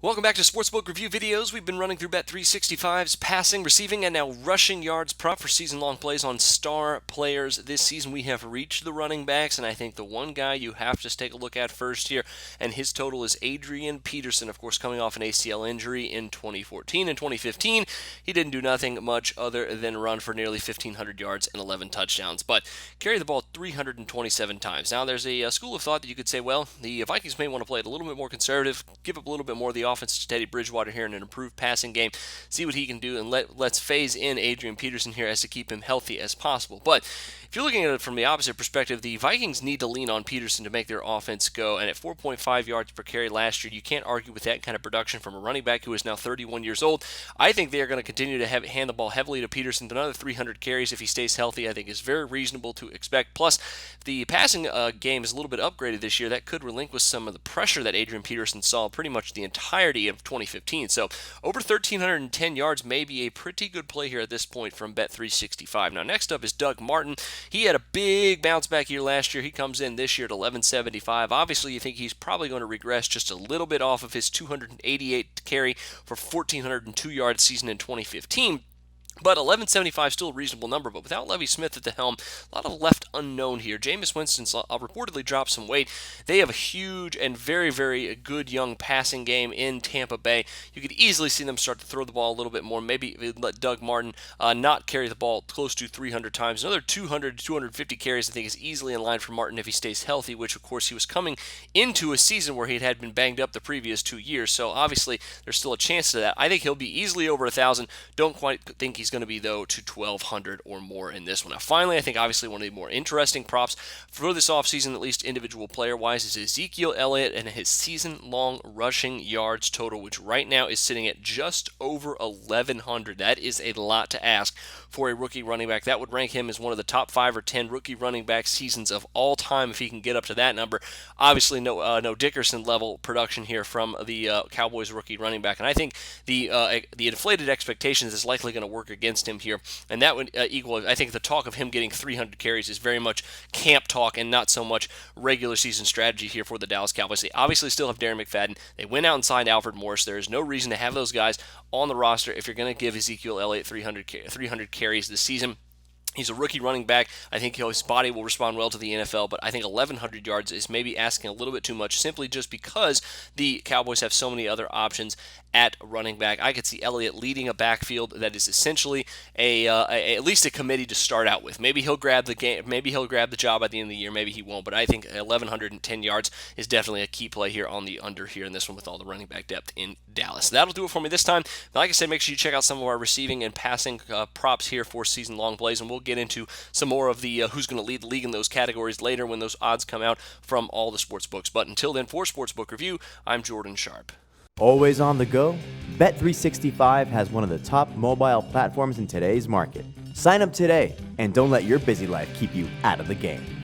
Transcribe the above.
Welcome back to Sportsbook Review Videos. We've been running through Bet365's passing, receiving, and now rushing yards prop for season-long plays on star players. This season we have reached the running backs, and I think the one guy you have to take a look at first here, and his total is Adrian Peterson, of course, coming off an ACL injury in 2014 and 2015. He didn't do nothing much other than run for nearly 1,500 yards and 11 touchdowns, but carried the ball 327 times. Now, there's a school of thought that you could say, well, the Vikings may want to play it a little bit more conservative, give up a little bit more of the offense to Teddy Bridgewater here in an improved passing game, see what he can do, and let's phase in Adrian Peterson here as to keep him healthy as possible. But if you're looking at it from the opposite perspective, the Vikings need to lean on Peterson to make their offense go, and at 4.5 yards per carry last year, you can't argue with that kind of production from a running back who is now 31 years old. I think they are going to continue to hand the ball heavily to Peterson. Another 300 carries if he stays healthy, I think is very reasonable to expect. Plus, the passing game is a little bit upgraded this year. That could relinquish some of the pressure that Adrian Peterson saw pretty much the entirety of 2015. So over 1,310 yards may be a pretty good play here at this point from Bet365. Now, next up is Doug Martin. He had a big bounce back year last year. He comes in this year at 1175. Obviously, you think he's probably going to regress just a little bit off of his 288 carry for 1,402 yard season in 2015. But 1175 is still a reasonable number, but without Lovie Smith at the helm, a lot of left unknown here. Jameis Winston's reportedly dropped some weight. They have a huge and very, very good young passing game in Tampa Bay. You could easily see them start to throw the ball a little bit more. Maybe let Doug Martin not carry the ball close to 300 times. Another 200 to 250 carries, I think, is easily in line for Martin if he stays healthy, which, of course, he was coming into a season where he had been banged up the previous 2 years. So, obviously, there's still a chance to that. I think he'll be easily over 1,000. Don't quite think he's going to be, though, to 1,200 or more in this one. Now, finally, I think obviously one of the more interesting props for this offseason, at least individual player-wise, is Ezekiel Elliott and his season-long rushing yards total, which right now is sitting at just over 1,100. That is a lot to ask for a rookie running back. That would rank him as one of the top 5 or 10 rookie running back seasons of all time if he can get up to that number. Obviously, no Dickerson-level production here from the Cowboys rookie running back, and I think the inflated expectations is likely going to work against him here, and that would equal, I think the talk of him getting 300 carries is very much camp talk and not so much regular season strategy here for the Dallas Cowboys. They obviously still have Darren McFadden. They went out and signed Alfred Morris. There is no reason to have those guys on the roster if you're going to give Ezekiel Elliott 300 carries this season. He's a rookie running back. I think his body will respond well to the NFL, but I think 1,100 yards is maybe asking a little bit too much simply just because the Cowboys have so many other options at running back. I could see Elliott leading a backfield that is essentially at least a committee to start out with. Maybe he'll grab the game. Maybe he'll grab the job at the end of the year. Maybe he won't. But I think 1,110 yards is definitely a key play here on the under here in this one with all the running back depth in Dallas. That'll do it for me this time. Like I said, make sure you check out some of our receiving and passing props here for season-long plays, and we'll get into some more of the who's going to lead the league in those categories later when those odds come out from all the sports books. But until then, for Sportsbook Review, I'm Jordan Sharp. Always on the go? Bet365 has one of the top mobile platforms in today's market. Sign up today and don't let your busy life keep you out of the game.